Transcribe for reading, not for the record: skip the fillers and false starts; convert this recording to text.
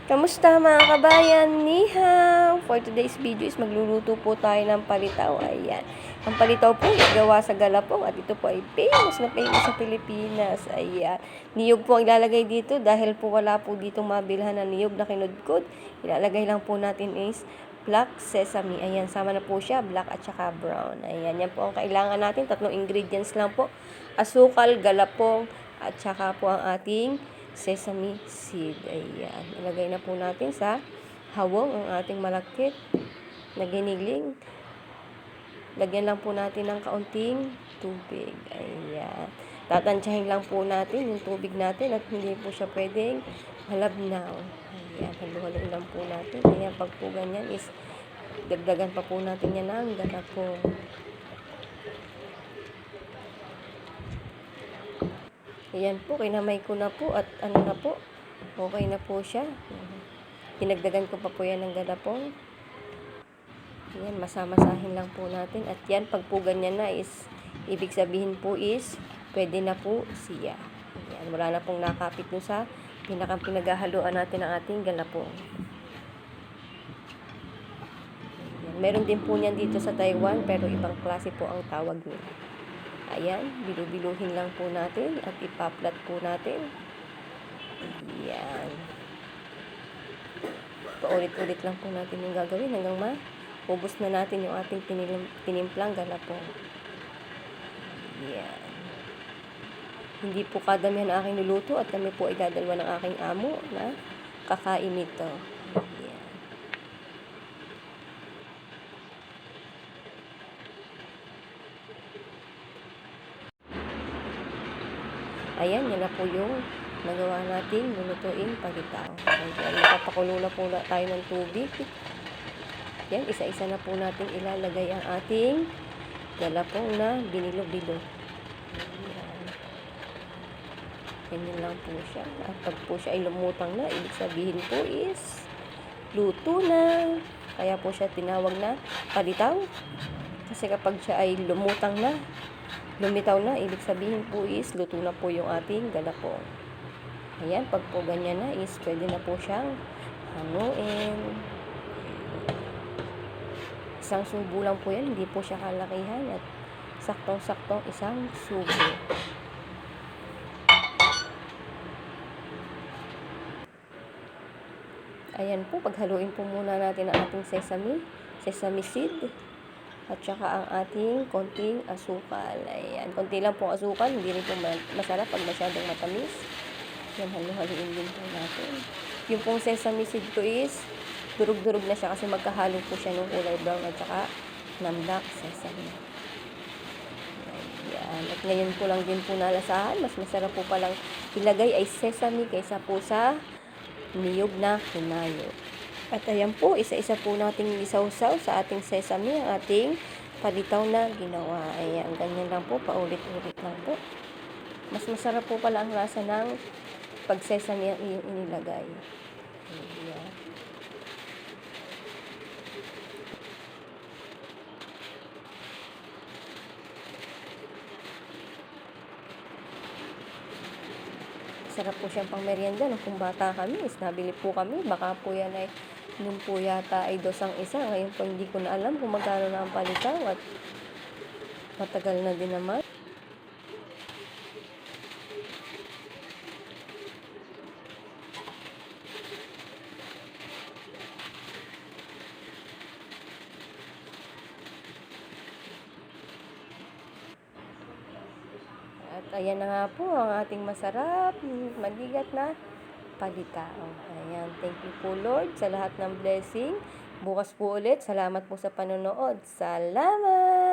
Kamusta mga kabayan? Ni hao! For today's video is magluluto po tayo ng palitaw. Ayan. Ang palitaw po is gawa sa galapong at ito po ay famous na famous sa Pilipinas. Ayan. Niyog po ang ilalagay dito dahil po wala po dito mabilhan ng niyog na kinudkod. Ilalagay lang po natin is black sesame. Ayan. Sama na po siya. Black at saka brown. Ayan. Yan po ang kailangan natin. 3 ingredients lang po. Asukal, galapong at saka po ang ating sesame seed. Ayan. Ilagay na po natin sa hawong ang ating malakit na giniling. Lagyan lang po natin ng kaunting tubig. Ayan. Tatansyahin lang po natin yung tubig natin at hindi po siya pwedeng malabnaw. Ayan. Halu-haluin lang po natin. Ayan. Pag po ganyan is dagdagan pa po natin yan ng galapong. Ayan po, kinamay ko na po at ano na po, okay na po siya. Dinagdagan ko pa po yan ng galapong. Ayan, masamasahin lang po natin. At yan, pag po ganyan na is, ibig sabihin po is, pwede na po siya. Ayan, wala na pong nakapit no sa pinaghahaluan natin ng ating galapong. Ayan, meron din po niyan dito sa Taiwan, pero ibang klase po ang tawag nila. Ayan, bilu-biluhin lang po natin at ipaplat po natin. Ayan. Paulit-ulit lang po natin yung gagawin hanggang maubos na natin yung ating tinimplang galapong. Ayan. Hindi po kadamihan ang aking niluto at kami po ay dadalwa ng aking amo na kakain nito. Ayan, yan na po yung nagawa natin lulutuing palitaw. Ayan, napapakulo na po tayo ng tubig. Yan, isa-isa na po natin ilalagay ang ating galapong na binilo-bilo. Ayan. Ganyan lang po siya. At pag po siya ay lumutang na, ibig sabihin po is luto na. Kaya po siya tinawag na palitaw. Kasi kapag siya ay lumutang na, lumitaw na, ibig sabihin po is luto na po yung ating galapong. Ayan, pag po ganyan na is pwede na po siyang hanuin. Isang subo lang po yan, hindi po siya kalakihan at saktong-saktong isang subo. Ayan po, paghaluin po muna natin ang ating sesame seed. At saka ang ating konting asukal. Ayan. Konti lang po asukal. Hindi rin po masarap pag masyadong matamis. Yan, halu-haluin din po natin. Yung pong sesame seed ko is durug-durug na siya kasi magkahalo po siya ng kulay brown at saka ng black sesame. Ayan. At ngayon ko lang din po nalasahan. Mas masarap po palang ilagay ay sesame kaysa po sa niyog na kinayo. At ayan po, isa-isa po nating isawsaw sa ating sesame, ang ating palitaw na ginawa. Ayan, ganyan lang po, paulit-ulit lang po. Mas masarap po pala ang lasa ng pag-sesame ang iyong inilagay. Ayan. Sarap po siyang pang merienda. Nung kung bata kami, is nabili po kami. Baka po yan ay nung po yata ay 2 ang isa. Ngayon po hindi ko na alam kung magkano na ang palitaw at matagal na din naman. At ayan na nga po ang ating masarap, maligat na palitaw. Ayan, thank you po Lord sa lahat ng blessing. Bukas po ulit. Salamat po sa panonood. Salamat!